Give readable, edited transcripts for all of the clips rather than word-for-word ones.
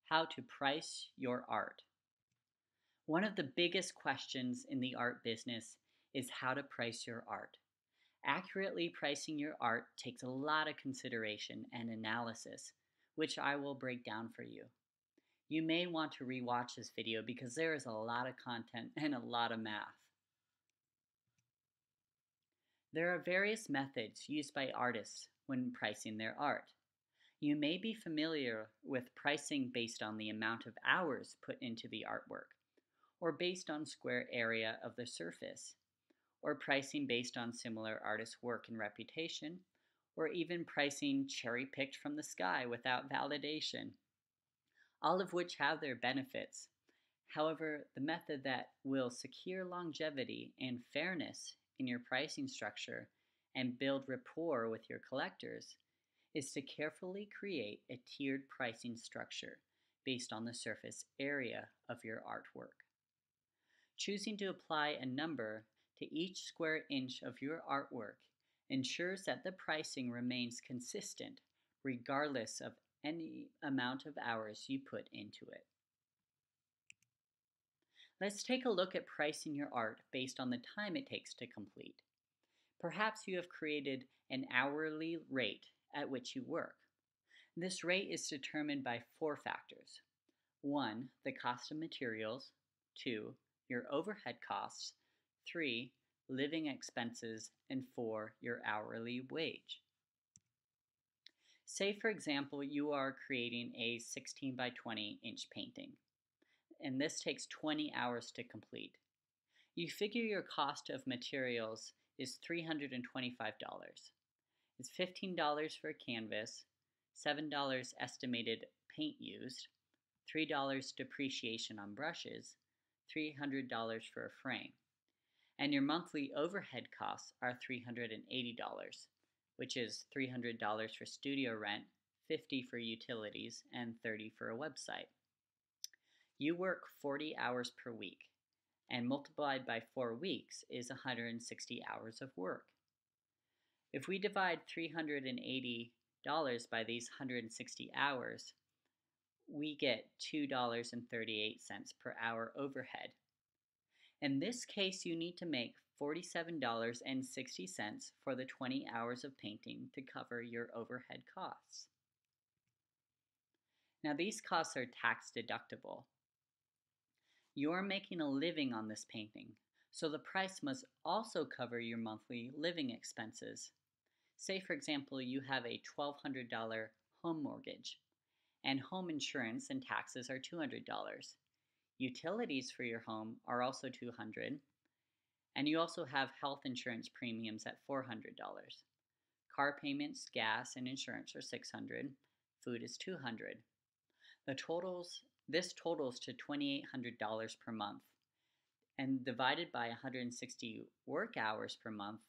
How to price your art. One of the biggest questions in the art business is how to price your art. Accurately pricing your art takes a lot of consideration and analysis, which I will break down for you. You may want to rewatch this video because there is a lot of content and a lot of math. There are various methods used by artists when pricing their art. You may be familiar with pricing based on the amount of hours put into the artwork, or based on square area of the surface, or pricing based on similar artists' work and reputation, or even pricing cherry-picked from the sky without validation, all of which have their benefits. However, the method that will secure longevity and fairness in your pricing structure and build rapport with your collectors is to carefully create a tiered pricing structure based on the surface area of your artwork. Choosing to apply a number to each square inch of your artwork ensures that the pricing remains consistent regardless of any amount of hours you put into it. Let's take a look at pricing your art based on the time it takes to complete. Perhaps you have created an hourly rate at which you work. This rate is determined by 4 factors. 1. The cost of materials. 2. Your overhead costs. 3. Living expenses. And 4. Your hourly wage. Say, for example, you are creating a 16 by 20 inch painting, and this takes 20 hours to complete. You figure your cost of materials is $325. It's $15 for a canvas, $7 estimated paint used, $3 depreciation on brushes, $300 for a frame. And your monthly overhead costs are $380, which is $300 for studio rent, $50 for utilities, and $30 for a website. You work 40 hours per week, and multiplied by 4 weeks is 160 hours of work. If we divide $380 by these 160 hours, we get $2.38 per hour overhead. In this case, you need to make $47.60 for the 20 hours of painting to cover your overhead costs. Now, these costs are tax deductible. You're making a living on this painting, so the price must also cover your monthly living expenses. Say, for example, you have a $1,200 home mortgage, and home insurance and taxes are $200. Utilities for your home are also $200, and you also have health insurance premiums at $400. Car payments, gas, and insurance are $600. Food is $200. This totals to $2,800 per month, and divided by 160 work hours per month,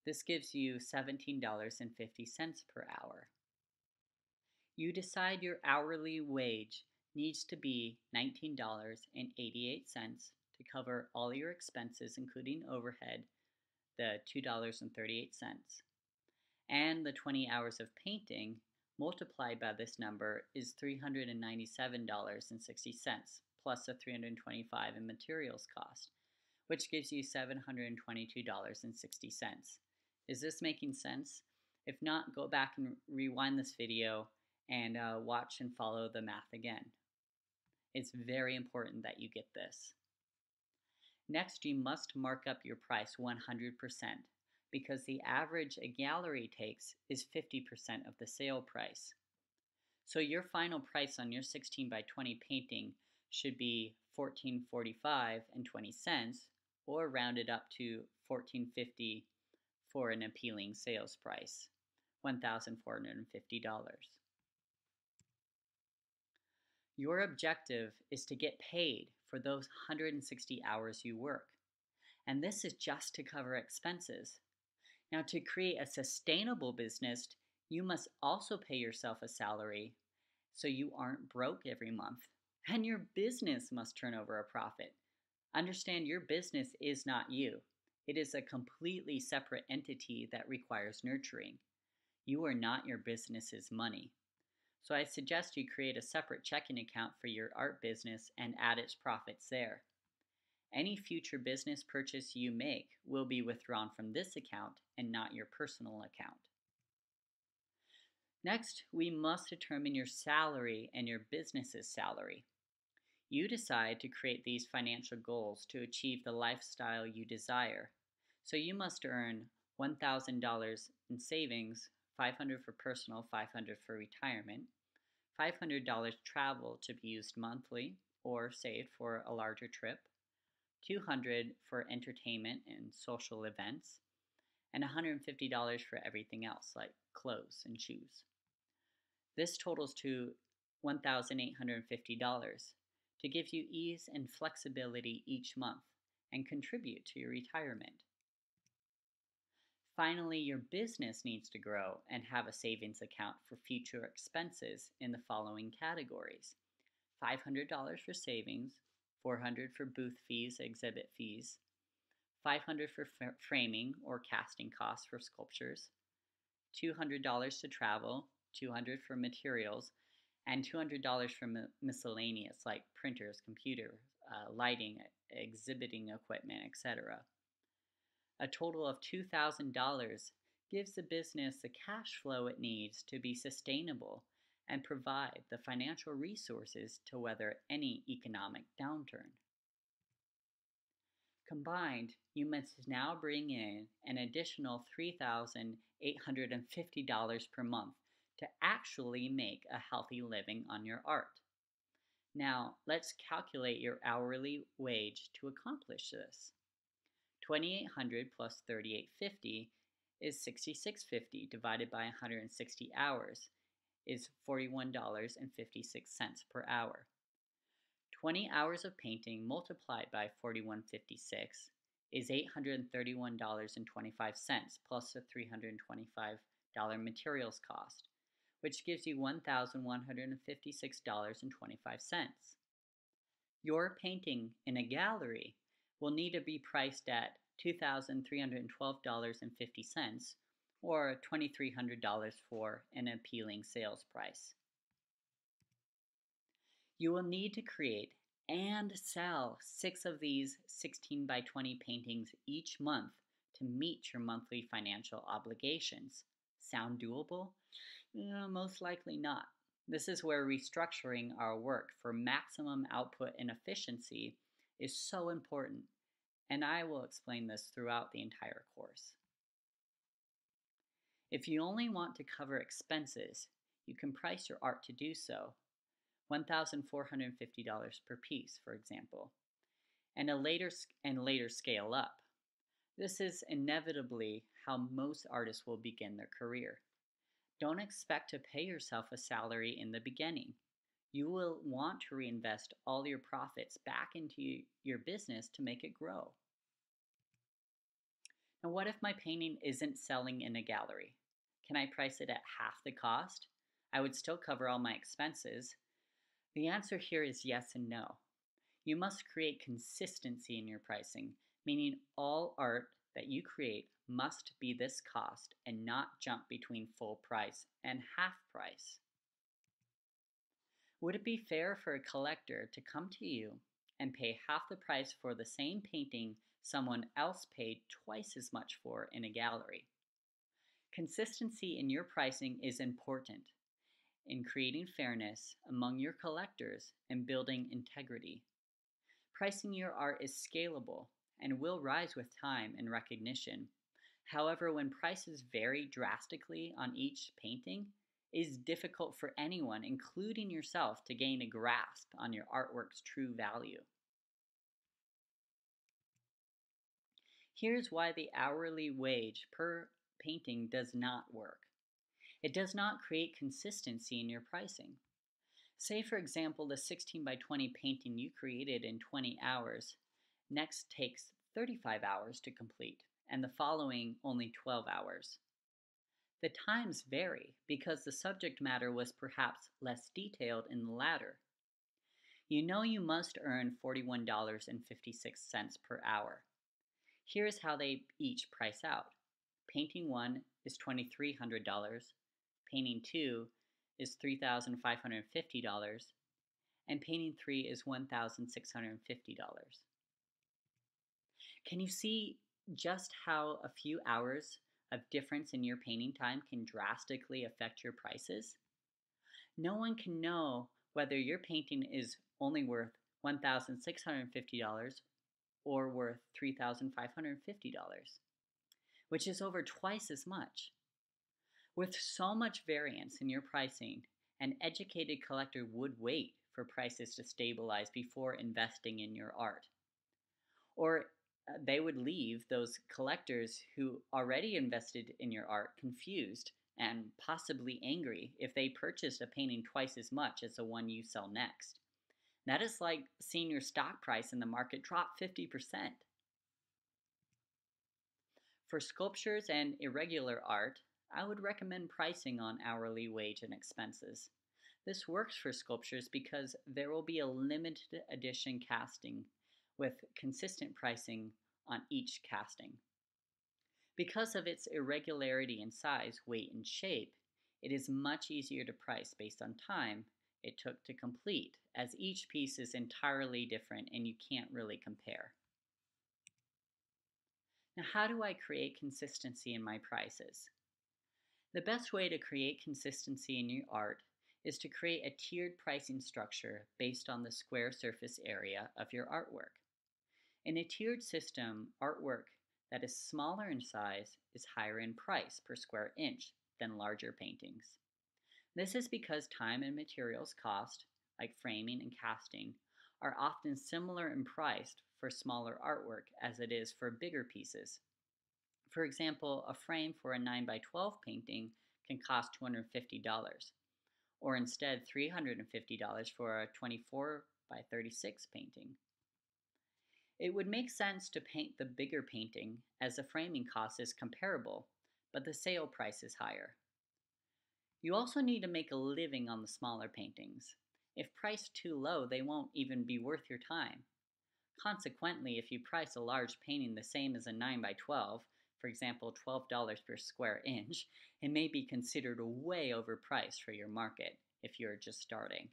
this gives you $17.50 per hour. You decide your hourly wage needs to be $19.88 to cover all your expenses, including overhead, the $2.38, and the 20 hours of painting multiplied by this number is $397.60 plus the $325 in materials cost, which gives you $722.60. Is this making sense? If not, go back and rewind this video and watch and follow the math again. It's very important that you get this. Next, you must mark up your price 100% because the average a gallery takes is 50% of the sale price. So your final price on your 16 by 20 painting should be $14.45 or rounded up to $14.50 for an appealing sales price, $1,450. Your objective is to get paid for those 160 hours you work, and this is just to cover expenses. Now, to create a sustainable business, you must also pay yourself a salary so you aren't broke every month, and your business must turn over a profit. Understand, your business is not you. It is a completely separate entity that requires nurturing. You are not your business's money. So I suggest you create a separate checking account for your art business and add its profits there. Any future business purchase you make will be withdrawn from this account and not your personal account. Next, we must determine your salary and your business's salary. You decide to create these financial goals to achieve the lifestyle you desire. So you must earn $1,000 in savings, $500 for personal, $500 for retirement, $500 travel to be used monthly or saved for a larger trip, $200 for entertainment and social events, and $150 for everything else like clothes and shoes. This totals to $1,850 to give you ease and flexibility each month and contribute to your retirement. Finally, your business needs to grow and have a savings account for future expenses in the following categories: $500 for savings, $400 for booth fees, exhibit fees, $500 for framing or casting costs for sculptures, $200 to travel, $200 for materials, and $200 for miscellaneous like printers, computers, lighting, exhibiting equipment, etc. A total of $2,000 gives the business the cash flow it needs to be sustainable and provide the financial resources to weather any economic downturn. Combined, you must now bring in an additional $3,850 per month to actually make a healthy living on your art. Now, let's calculate your hourly wage to accomplish this. $2,800 plus $3,850 is $6,650 divided by 160 hours is $41.56 per hour. 20 hours of painting multiplied by $41.56 is $831.25 plus a $325 materials cost, which gives you $1,156.25. Your painting in a gallery will need to be priced at $2,312.50 or $2,300 for an appealing sales price. You will need to create and sell 6 of these 16 by 20 paintings each month to meet your monthly financial obligations. Sound doable? Most likely not. This is where restructuring our work for maximum output and efficiency is so important, and I will explain this throughout the entire course. If you only want to cover expenses, you can price your art to do so, $1,450 per piece, for example, and later scale up. This is inevitably how most artists will begin their career. Don't expect to pay yourself a salary in the beginning. You will want to reinvest all your profits back into your business to make it grow. Now, what if my painting isn't selling in a gallery? Can I price it at half the cost? I would still cover all my expenses. The answer here is yes and no. You must create consistency in your pricing, meaning all art that you create must be this cost and not jump between full price and half price. Would it be fair for a collector to come to you and pay half the price for the same painting someone else paid twice as much for in a gallery? Consistency in your pricing is important in creating fairness among your collectors and building integrity. Pricing your art is scalable and will rise with time and recognition. However, when prices vary drastically on each painting, it is difficult for anyone, including yourself, to gain a grasp on your artwork's true value. Here's why the hourly wage per painting does not work. It does not create consistency in your pricing. Say, for example, the 16 by 20 painting you created in 20 hours next takes 35 hours to complete, and the following only 12 hours. The times vary because the subject matter was perhaps less detailed in the latter. You know you must earn $41.56 per hour. Here's how they each price out. Painting 1 is $2,300, painting 2 is $3,550, and painting 3 is $1,650. Can you see just how a few hours of difference in your painting time can drastically affect your prices? No one can know whether your painting is only worth $1,650 or worth $3,550, which is over twice as much. With so much variance in your pricing, an educated collector would wait for prices to stabilize before investing in your art. Or they would leave those collectors who already invested in your art confused and possibly angry if they purchased a painting twice as much as the one you sell next. That is like seeing your stock price in the market drop 50%. For sculptures and irregular art, I would recommend pricing on hourly wage and expenses. This works for sculptures because there will be a limited edition casting with consistent pricing on each casting. Because of its irregularity in size, weight, and shape, it is much easier to price based on time it took to complete, as each piece is entirely different and you can't really compare. Now, how do I create consistency in my prices? The best way to create consistency in your art is to create a tiered pricing structure based on the square surface area of your artwork. In a tiered system, artwork that is smaller in size is higher in price per square inch than larger paintings. This is because time and materials cost, like framing and casting, are often similar in price for smaller artwork as it is for bigger pieces. For example, a frame for a 9x12 painting can cost $250, or instead $350 for a 24x36 painting. It would make sense to paint the bigger painting as the framing cost is comparable, but the sale price is higher. You also need to make a living on the smaller paintings. If priced too low, they won't even be worth your time. Consequently, if you price a large painting the same as a 9x12, for example $12 per square inch, it may be considered way overpriced for your market if you're just starting.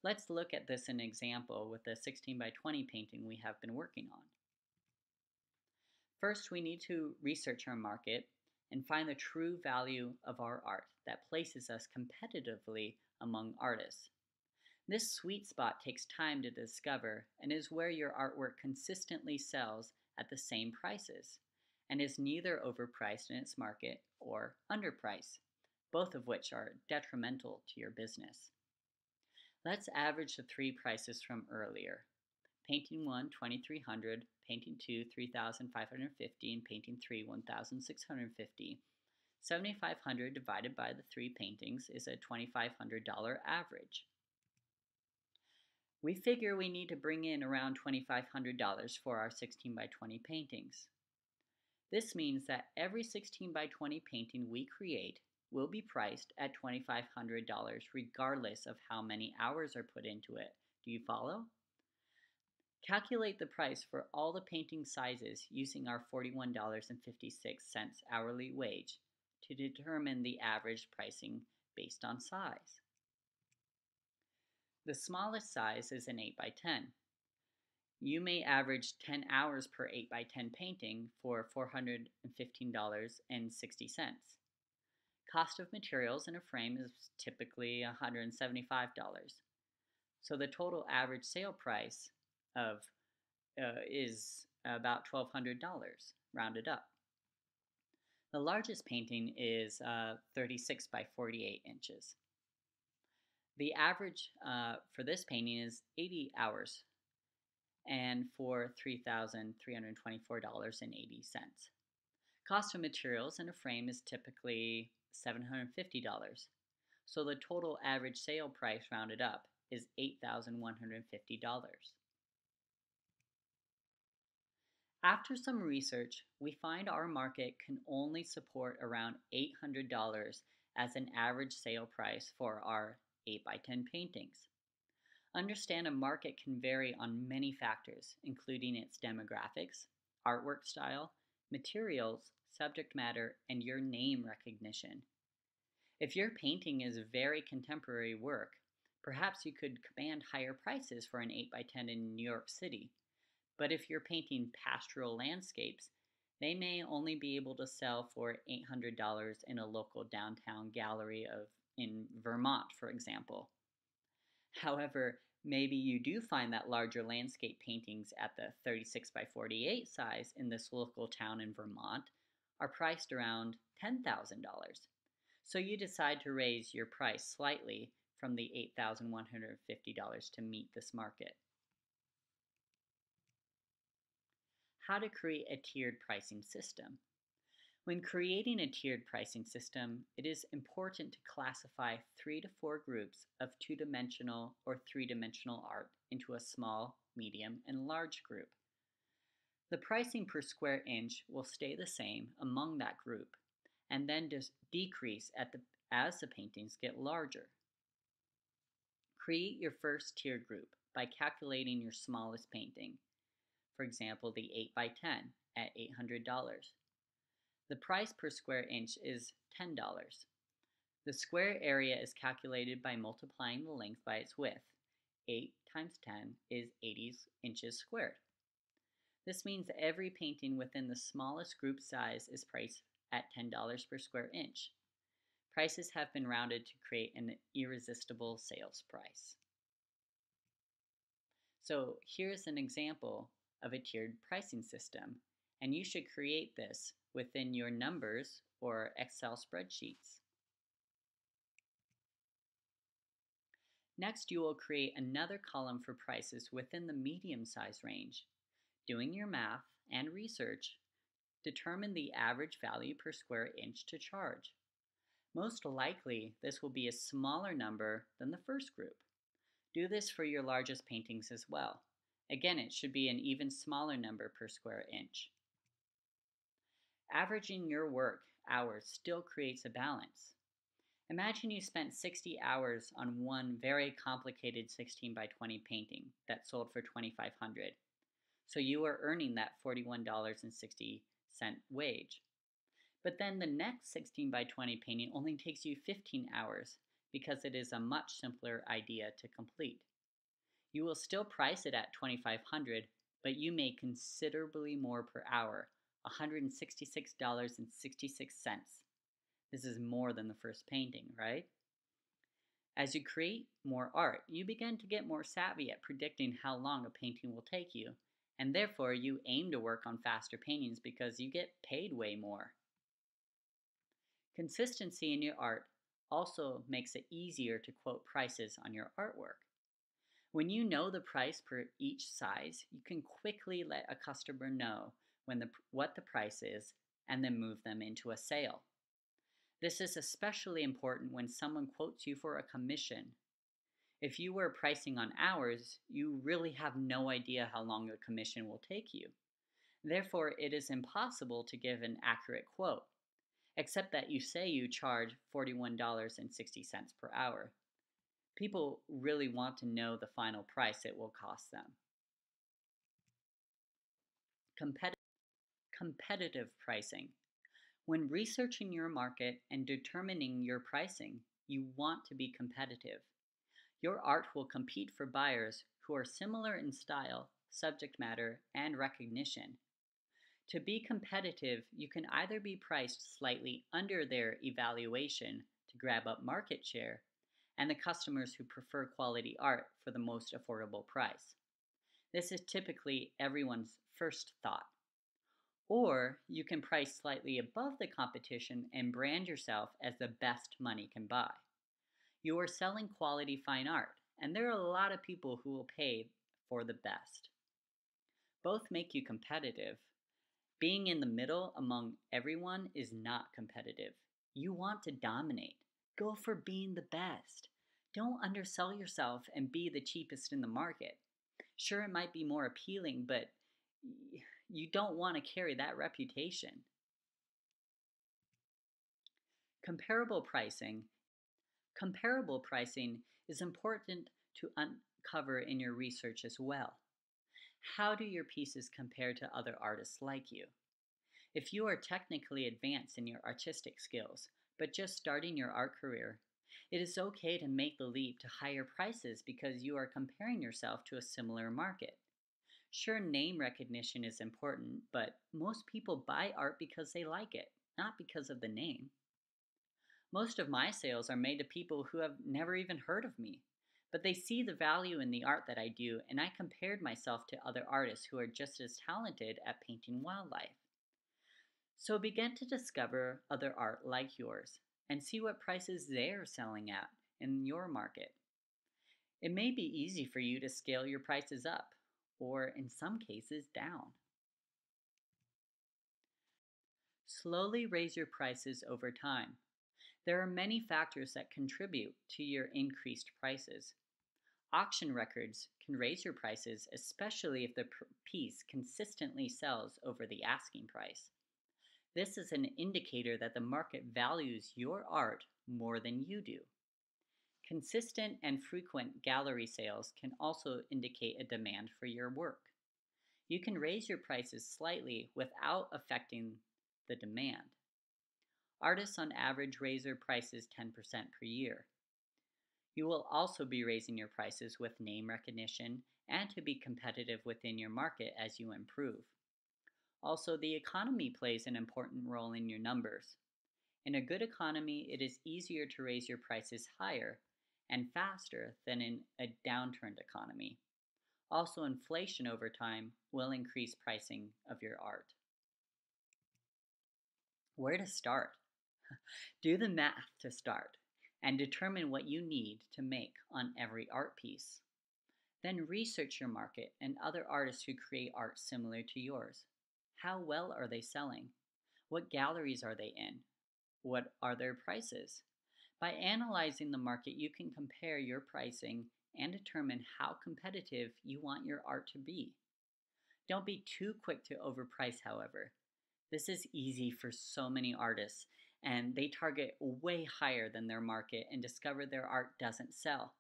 Let's look at this in an example with the 16x20 painting we have been working on. First, we need to research our market and find the true value of our art that places us competitively among artists. This sweet spot takes time to discover and is where your artwork consistently sells at the same prices and is neither overpriced in its market or underpriced, both of which are detrimental to your business. Let's average the three prices from earlier. Painting 1, $2,300, Painting 2, $3,550, and Painting 3, $1,650. $7,500 divided by the three paintings is a $2,500 average. We figure we need to bring in around $2,500 for our 16x20 paintings. This means that every 16x20 painting we create will be priced at $2,500 regardless of how many hours are put into it. Do you follow? Calculate the price for all the painting sizes using our $41.56 hourly wage to determine the average pricing based on size. The smallest size is an 8x10. You may average 10 hours per 8x10 painting for $415.60. Cost of materials in a frame is typically $175. So the total average sale price is about $1,200, rounded up. The largest painting is 36 by 48 inches. The average for this painting is 80 hours and for $3,324.80. Cost of materials in a frame is typically $750. So the total average sale price rounded up is $8,150. After some research, we find our market can only support around $800 as an average sale price for our 8x10 paintings. Understand a market can vary on many factors, including its demographics, artwork style, materials, subject matter, and your name recognition. If your painting is very contemporary work, perhaps you could command higher prices for an 8 by 10 in New York City. But if you're painting pastoral landscapes, they may only be able to sell for $800 in a local downtown gallery in Vermont, for example. However, maybe you do find that larger landscape paintings at the 36 by 48 size in this local town in Vermont are priced around $10,000. So you decide to raise your price slightly from the $8,150 to meet this market. How to create a tiered pricing system. When creating a tiered pricing system, it is important to classify 3 to 4 groups of two-dimensional or three-dimensional art into a small, medium, and large group. The pricing per square inch will stay the same among that group, and then decrease as the paintings get larger. Create your first tier group by calculating your smallest painting, for example the 8 by 10 at $800. The price per square inch is $10. The square area is calculated by multiplying the length by its width. 8 times 10 is 80 inches squared. This means every painting within the smallest group size is priced at $10 per square inch. Prices have been rounded to create an irresistible sales price. So here's an example of a tiered pricing system, and you should create this within your numbers or Excel spreadsheets. Next, you will create another column for prices within the medium size range. Doing your math and research, determine the average value per square inch to charge. Most likely, this will be a smaller number than the first group. Do this for your largest paintings as well. Again, it should be an even smaller number per square inch. Averaging your work hours still creates a balance. Imagine you spent 60 hours on one very complicated 16 by 20 painting that sold for $2,500. So you are earning that $41.60 wage. But then the next 16 by 20 painting only takes you 15 hours because it is a much simpler idea to complete. You will still price it at $2,500, but you make considerably more per hour, $166.66. This is more than the first painting, right? As you create more art, you begin to get more savvy at predicting how long a painting will take you, and therefore you aim to work on faster paintings because you get paid way more. Consistency in your art also makes it easier to quote prices on your artwork. When you know the price per each size, you can quickly let a customer know what the price is and then move them into a sale. This is especially important when someone quotes you for a commission. If you were pricing on hours, you really have no idea how long a commission will take you. Therefore, it is impossible to give an accurate quote, except that you say you charge $41.60 per hour. People really want to know the final price it will cost them. Competitive pricing. When researching your market and determining your pricing, you want to be competitive. Your art will compete for buyers who are similar in style, subject matter, and recognition. To be competitive, you can either be priced slightly under their evaluation to grab up market share, and the customers who prefer quality art for the most affordable price. This is typically everyone's first thought. Or you can price slightly above the competition and brand yourself as the best money can buy. You are selling quality fine art, and there are a lot of people who will pay for the best. Both make you competitive. Being in the middle among everyone is not competitive. You want to dominate. Go for being the best. Don't undersell yourself and be the cheapest in the market. Sure, it might be more appealing, but you don't want to carry that reputation. Comparable pricing. Comparable pricing is important to uncover in your research as well. How do your pieces compare to other artists like you? If you are technically advanced in your artistic skills, but just starting your art career. It is okay to make the leap to higher prices because you are comparing yourself to a similar market. Sure, name recognition is important, but most people buy art because they like it, not because of the name. Most of my sales are made to people who have never even heard of me, but they see the value in the art that I do, and I compared myself to other artists who are just as talented at painting wildlife. So begin to discover other art like yours and see what prices they're selling at in your market. It may be easy for you to scale your prices up, or in some cases, down. Slowly raise your prices over time. There are many factors that contribute to your increased prices. Auction records can raise your prices, especially if the piece consistently sells over the asking price. This is an indicator that the market values your art more than you do. Consistent and frequent gallery sales can also indicate a demand for your work. You can raise your prices slightly without affecting the demand. Artists on average raise their prices 10% per year. You will also be raising your prices with name recognition and to be competitive within your market as you improve. Also, the economy plays an important role in your numbers. In a good economy, it is easier to raise your prices higher and faster than in a downturned economy. Also, inflation over time will increase pricing of your art. Where to start? Do the math to start and determine what you need to make on every art piece. Then research your market and other artists who create art similar to yours. How well are they selling? What galleries are they in? What are their prices? By analyzing the market, you can compare your pricing and determine how competitive you want your art to be. Don't be too quick to overprice, however. This is easy for so many artists, and they target way higher than their market and discover their art doesn't sell.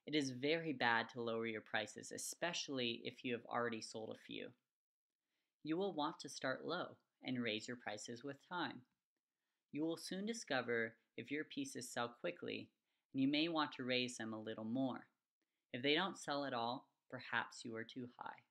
It is very bad to lower your prices, especially if you have already sold a few. You will want to start low and raise your prices with time. You will soon discover if your pieces sell quickly, and you may want to raise them a little more. If they don't sell at all, perhaps you are too high.